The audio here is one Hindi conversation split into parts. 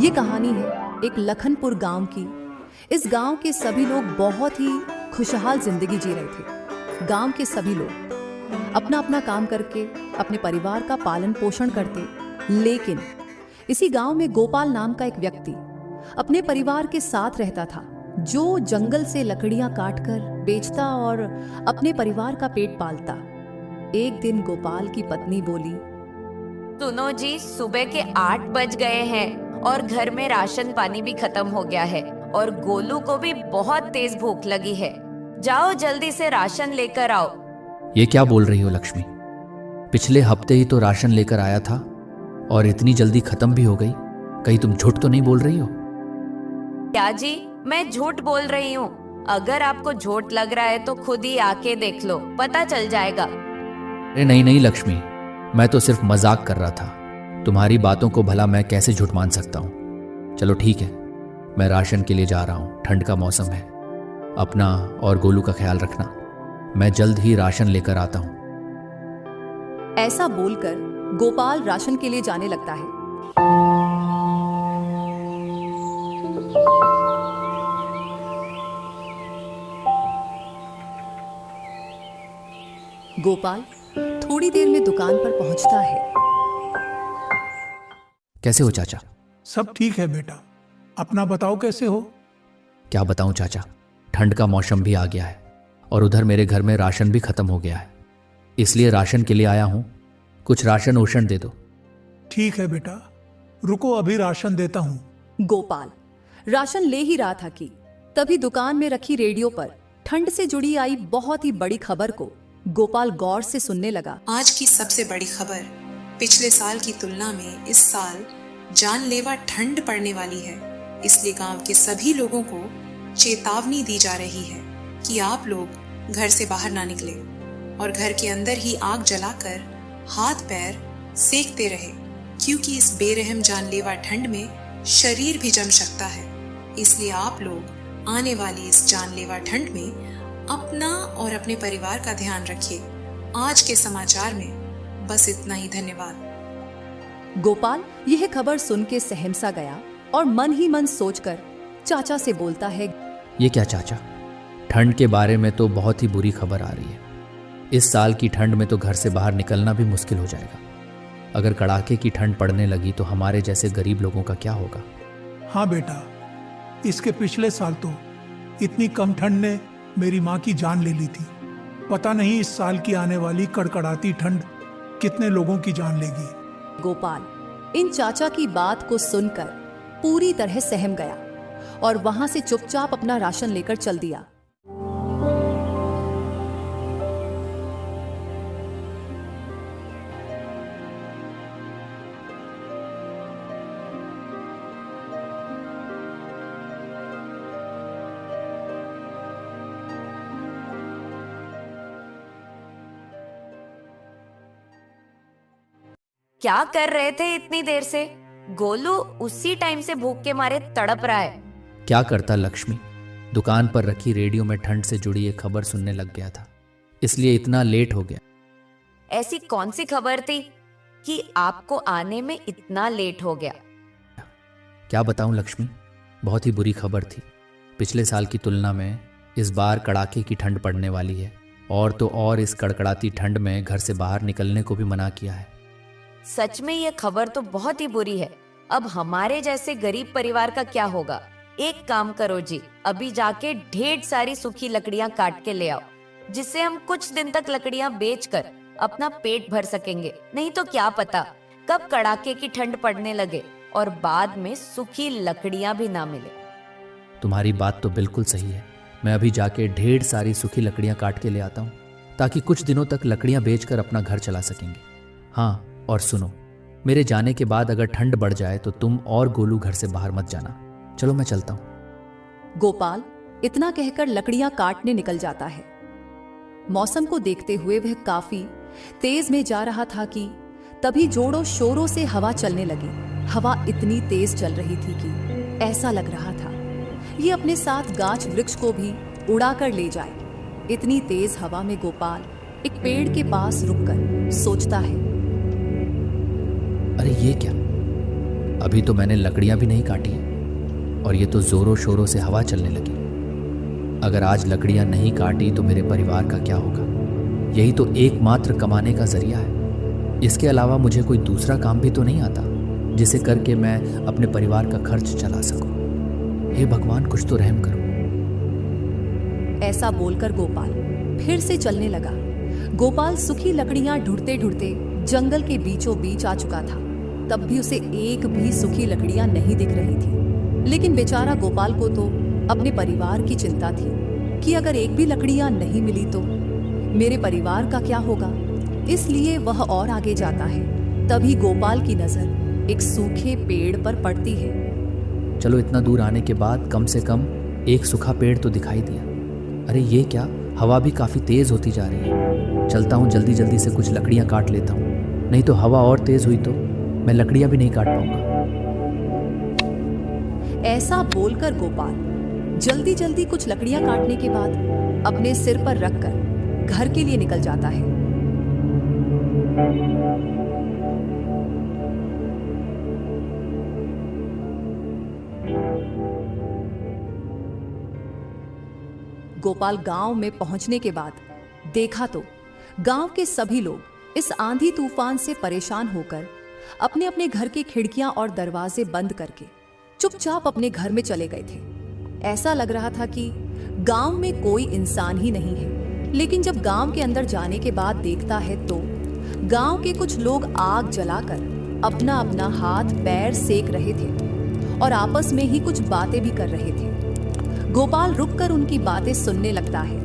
ये कहानी है एक लखनपुर गांव की। इस गांव के सभी लोग बहुत ही खुशहाल जिंदगी जी रहे थे। गांव के सभी लोग अपना अपना काम करके अपने परिवार का पालन पोषण करते, लेकिन इसी गांव में गोपाल नाम का एक व्यक्ति अपने परिवार के साथ रहता था, जो जंगल से लकड़ियां काटकर बेचता और अपने परिवार का पेट पालता। एक दिन गोपाल की पत्नी बोली, सुनो जी, सुबह के 8 बज गए हैं और घर में राशन पानी भी खत्म हो गया है और गोलू को भी बहुत तेज भूख लगी है। जाओ जल्दी से राशन लेकर आओ। ये क्या बोल रही हो लक्ष्मी? पिछले हफ्ते ही तो राशन लेकर आया था और इतनी जल्दी खत्म भी हो गई। कहीं तुम झूठ तो नहीं बोल रही हो? क्या जी, मैं झूठ बोल रही हूँ? अगर आपको झूठ लग रहा है तो खुद ही आके देख लो, पता चल जाएगा। अरे नहीं नहीं लक्ष्मी, मैं तो सिर्फ मजाक कर रहा था। तुम्हारी बातों को भला मैं कैसे झूठ मान सकता हूँ। चलो ठीक है, मैं राशन के लिए जा रहा हूँ। ठंड का मौसम है। अपना और गोलू का ख्याल रखना। मैं जल्द ही राशन लेकर आता हूँ। ऐसा बोलकर गोपाल राशन के लिए जाने लगता है। गोपाल थोड़ी देर में दुकान पर पहुंचता है। कैसे हो चाचा? सब ठीक है बेटा, अपना बताओ कैसे हो? क्या बताऊं चाचा, ठंड का मौसम भी आ गया है और उधर मेरे घर में राशन भी खत्म हो गया है, इसलिए राशन के लिए आया हूं। कुछ राशन ओशन दे दो। ठीक है बेटा, रुको अभी राशन देता हूं। गोपाल राशन ले ही रहा था कि तभी दुकान में रखी रेडियो पर ठंड से जुड़ी आई बहुत ही बड़ी खबर को गोपाल गौर से सुनने लगा। आज की सबसे बड़ी खबर, पिछले साल की तुलना में इस साल जानलेवा ठंड पड़ने वाली है। इसलिए गांव के सभी लोगों को चेतावनी दी जा रही है कि आप लोग घर से बाहर ना निकले और घर के अंदर ही आग जलाकर हाथ पैर सेकते रहे, क्योंकि इस बेरहम जानलेवा ठंड में शरीर भी जम सकता है। इसलिए आप लोग आने वाली इस जानलेवा ठंड में अपना और अपने परिवार का ध्यान रखिए। आज के समाचार में बस इतना ही। धन्यवाद। गोपाल यह खबर सुन के सहम सा गया और मन ही मन सोचकर चाचा से बोलता है, ये क्या चाचा, ठंड के बारे में तो बहुत ही बुरी खबर आ रही है। इस साल की ठंड में तो घर से बाहर निकलना भी मुश्किल हो जाएगा। अगर कड़ाके की ठंड पड़ने लगी तो हमारे जैसे गरीब लोगों का क्या होगा? हाँ बेटा, इसके पिछले साल तो इतनी कम ठंड ने मेरी माँ की जान ले ली थी। पता नहीं इस साल की आने वाली कड़कड़ाती ठंड कितने लोगों की जान लेगी। गोपाल इन चाचा की बात को सुनकर पूरी तरह सहम गया और वहां से चुपचाप अपना राशन लेकर चल दिया। क्या कर रहे थे इतनी देर से? गोलू उसी टाइम से भूख के मारे तड़प रहा है। क्या करता लक्ष्मी, दुकान पर रखी रेडियो में ठंड से जुड़ी एक खबर सुनने लग गया था, इसलिए इतना लेट हो गया। ऐसी कौन सी खबर थी कि आपको आने में इतना लेट हो गया? क्या बताऊं लक्ष्मी, बहुत ही बुरी खबर थी। पिछले साल की तुलना में इस बार कड़ाके की ठंड पड़ने वाली है, और तो और इस कड़कड़ाती ठंड में घर से बाहर निकलने को भी मना किया है। सच में ये खबर तो बहुत ही बुरी है। अब हमारे जैसे गरीब परिवार का क्या होगा? एक काम करो जी, अभी जाके ढेर सारी सूखी लकड़ियां काट के ले आओ, जिससे हम कुछ दिन तक लकड़ियां बेचकर अपना पेट भर सकेंगे। नहीं तो क्या पता कब कड़ाके की ठंड पड़ने लगे और बाद में सूखी लकड़ियां भी ना मिले। तुम्हारी बात तो बिल्कुल सही है। मैं अभी जाके ढेर सारी सूखी लकड़ियां काट के ले आता हूँ, ताकि कुछ दिनों तक लकड़ियां बेचकर अपना घर चला सकेंगे। हाँ, और सुनो, मेरे जाने के बाद अगर ठंड बढ़ जाए तो तुम और गोलू घर से बाहर मत जाना। चलो मैं चलता हूं। गोपाल इतना कहकर लकड़ियां काटने निकल जाता है। मौसम को देखते हुए वह काफी तेज में जा रहा था कि तभी जोरों शोरों से हवा चलने लगी। हवा इतनी तेज चल रही थी कि ऐसा लग रहा था ये अपने साथ गाछ वृक्ष को भी उड़ाकर ले जाए। इतनी तेज हवा में गोपाल एक पेड़ के पास रुककर सोचता है, अरे ये क्या? अभी तो मैंने लकड़ियां भी नहीं काटी हैं और ये तो जोरों शोरों से हवा चलने लगी। अगर आज लकड़ियां नहीं काटी तो मेरे परिवार का क्या होगा? यही तो एकमात्र कमाने का जरिया है। इसके अलावा मुझे कोई दूसरा काम भी तो नहीं आता जिसे करके मैं अपने परिवार का खर्च चला सकूं। हे भगवान, कुछ तो रहम करो। ऐसा बोलकर गोपाल फिर से चलने लगा। गोपाल सूखी लकड़ियां ढूंढते ढूंढते जंगल के बीचों बीच आ चुका था। तब भी उसे एक भी सूखी लकड़ियां नहीं दिख रही थी। लेकिन बेचारा गोपाल को तो अपने परिवार की चिंता थी कि अगर एक भी लकड़ियां नहीं मिली तो मेरे परिवार का क्या होगा। इसलिए वह और आगे जाता है। तभी गोपाल की नजर एक सूखे पेड़ पर पड़ती है। चलो, इतना दूर आने के बाद कम से कम एक सूखा पेड़ तो दिखाई दिया। अरे ये क्या, हवा भी काफी तेज होती जा रही है। चलता हूँ, जल्दी जल्दी से कुछ लकड़ियां काट लेता हूँ, नहीं तो हवा और तेज हुई तो मैं लकड़ियां भी नहीं काट पाऊंगा। ऐसा बोलकर गोपाल जल्दी जल्दी कुछ लकड़ियां काटने के बाद अपने सिर पर रखकर घर के लिए निकल जाता है। गोपाल गांव में पहुंचने के बाद देखा तो गांव के सभी लोग इस आंधी तूफान से परेशान होकर अपने अपने घर की खिड़कियां और दरवाजे बंद करके चुपचाप अपने घर में चले गए थे। ऐसा लग रहा था कि गांव में कोई इंसान ही नहीं है। लेकिन जब गांव के अंदर जाने के बाद देखता है तो गांव के कुछ लोग आग जलाकर अपना अपना हाथ पैर सेक रहे थे और आपस में ही कुछ बातें भी कर रहे थे। गोपाल रुककर उनकी बातें सुनने लगता है।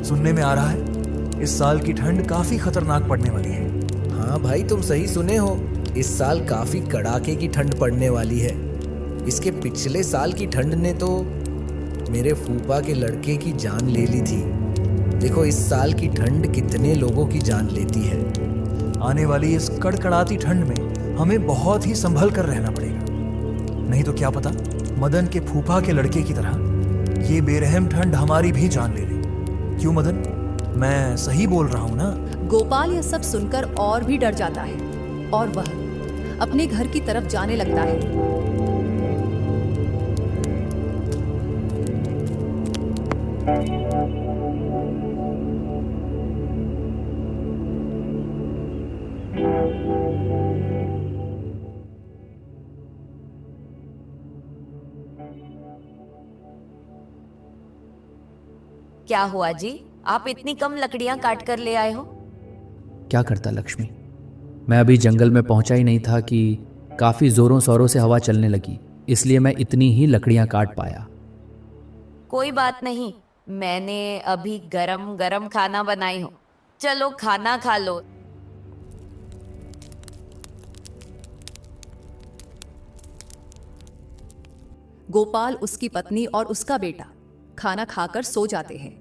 सुनने में आ रहा है इस साल की ठंड काफी खतरनाक पड़ने वाली है। हाँ भाई, तुम सही सुने हो। इस साल काफी कड़ाके की ठंड पड़ने वाली है। इसके पिछले साल की ठंड ने तो मेरे फूफा के लड़के की जान ले ली थी। देखो इस साल की ठंड कितने लोगों की जान लेती है। आने वाली इस कड़कड़ाती ठंड में हमें बहुत ही संभल कर रहना पड़ेगा, नहीं तो क्या पता मदन के फूफा के लड़के की तरह ये बेरहम ठंड हमारी भी जान ले ले। क्यों मदन, मैं सही बोल रहा हूं ना? गोपाल यह सब सुनकर और भी डर जाता है और वह अपने घर की तरफ जाने लगता है। क्या हुआ जी, आप इतनी कम लकड़ियां काट कर ले आए हो? क्या करता लक्ष्मी, मैं अभी जंगल में पहुंचा ही नहीं था कि काफी जोरों शोरों से हवा चलने लगी, इसलिए मैं इतनी ही लकड़ियां काट पाया। कोई बात नहीं, मैंने अभी गरम गरम खाना बनाई हूँ, चलो खाना खा लो। गोपाल, उसकी पत्नी और उसका बेटा खाना खाकर सो जाते हैं।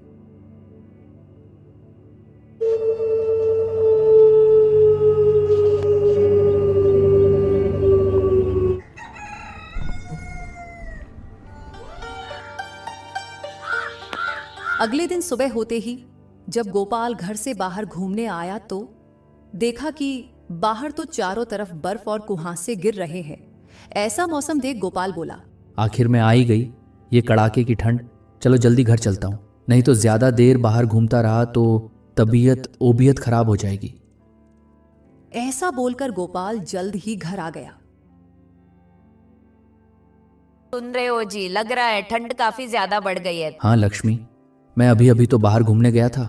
अगले दिन सुबह होते ही जब गोपाल घर से बाहर घूमने आया तो देखा कि बाहर तो चारों तरफ बर्फ और कुहासे गिर रहे हैं। ऐसा मौसम देख गोपाल बोला, आखिर में आ ही गई ये कड़ाके की ठंड। चलो जल्दी घर चलता हूँ, नहीं तो ज्यादा देर बाहर घूमता रहा तो ओबियत खराब हो जाएगी। ऐसा बोलकर गोपाल जल्द ही घर आ गया। सुन रहे हो जी, लग रहा है ठंड काफी ज्यादा बढ़ गई है। हाँ लक्ष्मी, मैं अभी तो बाहर घूमने गया था।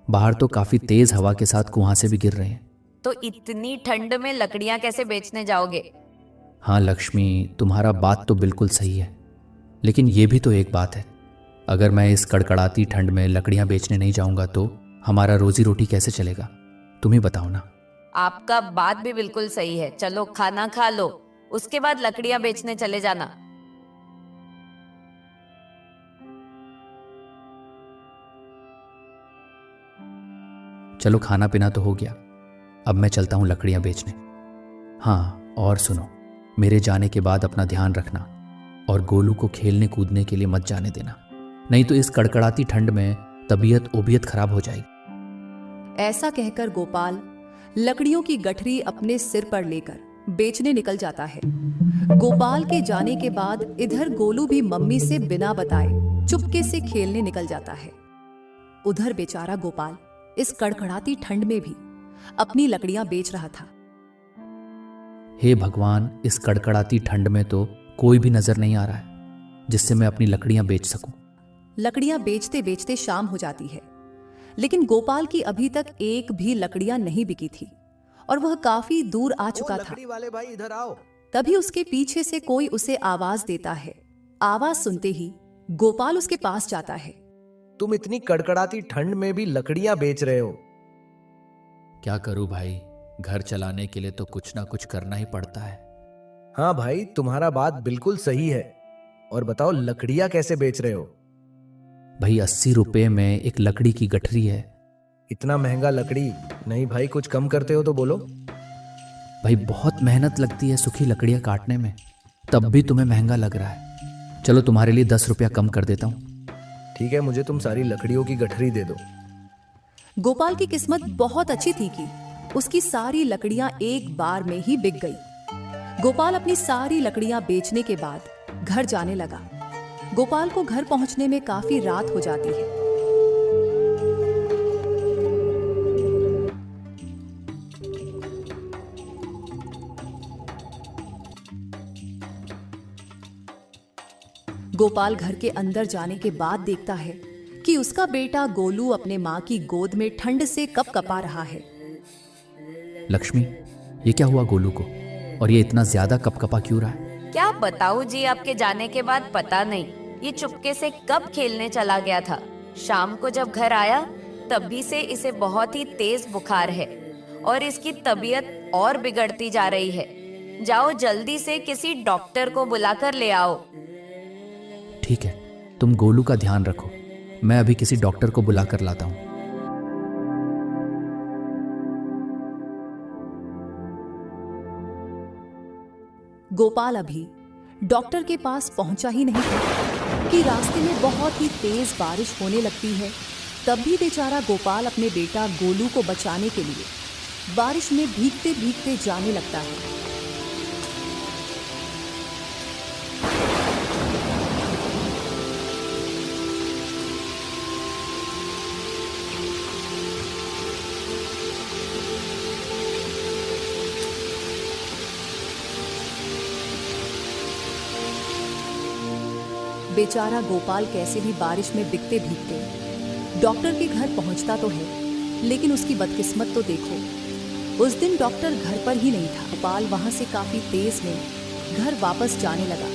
बाहर तो काफी तेज हवा के साथ कुहासे भी गिर रहे हैं। तो इतनी ठंड में लकड़ियां कैसे बेचने जाओगे? हाँ लक्ष्मी, तुम्हारा बात तो बिल्कुल सही है, लेकिन ये भी तो एक बात है, अगर मैं इस कड़कड़ाती ठंड में लकड़ियां बेचने नहीं जाऊंगा तो हमारा रोजी रोटी कैसे चलेगा? तुम ही बताओ ना। आपका बात भी बिल्कुल सही है। चलो खाना खा लो, उसके बाद लकड़ियां बेचने चले जाना। चलो खाना पीना तो हो गया, अब मैं चलता हूँ लकड़ियां बेचने। हाँ और सुनो, मेरे जाने के बाद अपना ध्यान रखना और गोलू को खेलने कूदने के लिए मत जाने देना, नहीं तो इस कड़कड़ाती ठंड में ओबियत खराब हो जाएगी। ऐसा कहकर गोपाल लकड़ियों की गठरी अपने सिर पर लेकर बेचने निकल जाता है। गोपाल के जाने के बाद इधर गोलू भी मम्मी से बिना बताए चुपके से खेलने निकल जाता है। उधर बेचारा गोपाल इस कड़कड़ाती ठंड में भी अपनी लकड़ियां बेच रहा था। हे भगवान, इस कड़कड़ाती ठंड में तो कोई भी नजर नहीं आ रहा है जिससे मैं अपनी लकड़ियां बेच सकूं। लकड़ियां बेचते बेचते शाम हो जाती है, लेकिन गोपाल की अभी तक एक भी लकड़ियां नहीं बिकी थी और वह काफी दूर आ चुका था। लकड़ी वाले भाई इधर आओ। तभी उसके पीछे से कोई उसे आवाज देता है। आवाज सुनते ही गोपाल उसके पास जाता है। तुम इतनी कड़कड़ाती ठंड में भी लकड़ियां बेच रहे हो? क्या करूं भाई, घर चलाने के लिए तो कुछ ना कुछ करना ही पड़ता है। हाँ भाई, तुम्हारा बात बिल्कुल सही है। और बताओ, लकड़ियां कैसे बेच रहे हो? भाई 80 रुपए में एक लकड़ी की गठरी है। इतना महंगा लकड़ी? नहीं भाई, कुछ कम करते हो तो बोलो। भाई बहुत मेहनत लगती है सूखी लकड़ियां काटने में, तब भी तुम्हें महंगा लग रहा है। चलो तुम्हारे लिए 10 रुपया कम कर देता हूं। ठीक है, मुझे तुम सारी लकड़ियों की गठरी दे दो। गोपाल की किस्मत बहुत अच्छी थी कि उसकी सारी लकड़ियां एक बार में ही बिक गई। गोपाल अपनी सारी लकड़ियां बेचने के बाद घर जाने लगा। गोपाल को घर पहुंचने में काफी रात हो जाती है। गोपाल घर के अंदर जाने के बाद देखता है कि उसका बेटा गोलू अपने मां की गोद में ठंड से कपकपा रहा है। लक्ष्मी, ये क्या हुआ गोलू को, और ये इतना ज्यादा कपकपा क्यों रहा है? क्या बताऊं जी, आपके जाने के बाद पता नहीं ये चुपके से कब खेलने चला गया था। शाम को जब घर आया तभी से इसे बहुत ही तेज बुखार है और इसकी तबीयत और बिगड़ती जा रही है। जाओ जल्दी से किसी डॉक्टर को बुलाकर ले आओ। ठीक है, तुम गोलू का ध्यान रखो, मैं अभी किसी डॉक्टर को बुला कर लाता हूं। गोपाल अभी डॉक्टर के पास पहुंचा ही नहीं था कि रास्ते में बहुत ही तेज बारिश होने लगती है। तब भी बेचारा गोपाल अपने बेटा गोलू को बचाने के लिए बारिश में भीगते भीगते जाने लगता है। बेचारा गोपाल कैसे भी बारिश में भीगते भीगते डॉक्टर के घर पहुंचता तो है, लेकिन उसकी बदकिस्मत तो देखो, उस दिन डॉक्टर घर पर ही नहीं था। गोपाल वहां से काफी तेज में घर वापस जाने लगा।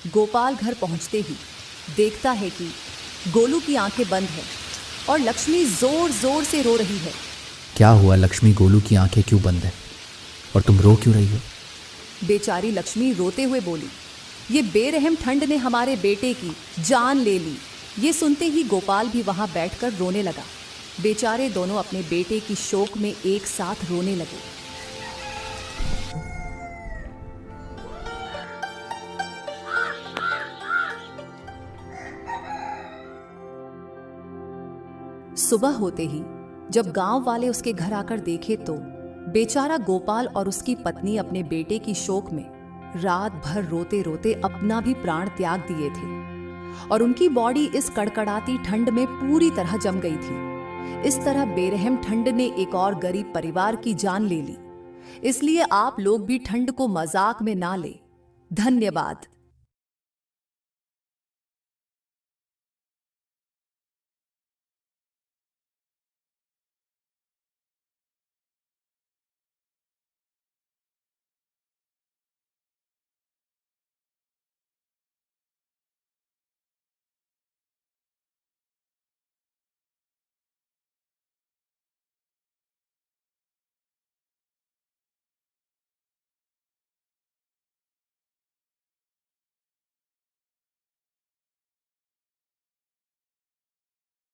गोपाल घर पहुंचते ही देखता है कि गोलू की आंखें बंद हैं और लक्ष्मी जोर जोर से रो रही है। क्या हुआ लक्ष्मी, गोलू की आंखें क्यों बंद है और तुम रो क्यों रही हो? बेचारी लक्ष्मी रोते हुए बोली, ये बेरहम ठंड ने हमारे बेटे की जान ले ली। ये सुनते ही गोपाल भी वहां बैठकर रोने लगा। बेचारे दोनों अपने बेटे की शोक में एक साथ रोने लगे। सुबह होते ही जब गांव वाले उसके घर आकर देखे तो बेचारा गोपाल और उसकी पत्नी अपने बेटे की शोक में रात भर रोते रोते अपना भी प्राण त्याग दिए थे और उनकी बॉडी इस कड़कड़ाती ठंड में पूरी तरह जम गई थी। इस तरह बेरहम ठंड ने एक और गरीब परिवार की जान ले ली। इसलिए आप लोग भी ठंड को मजाक में ना ले। धन्यवाद।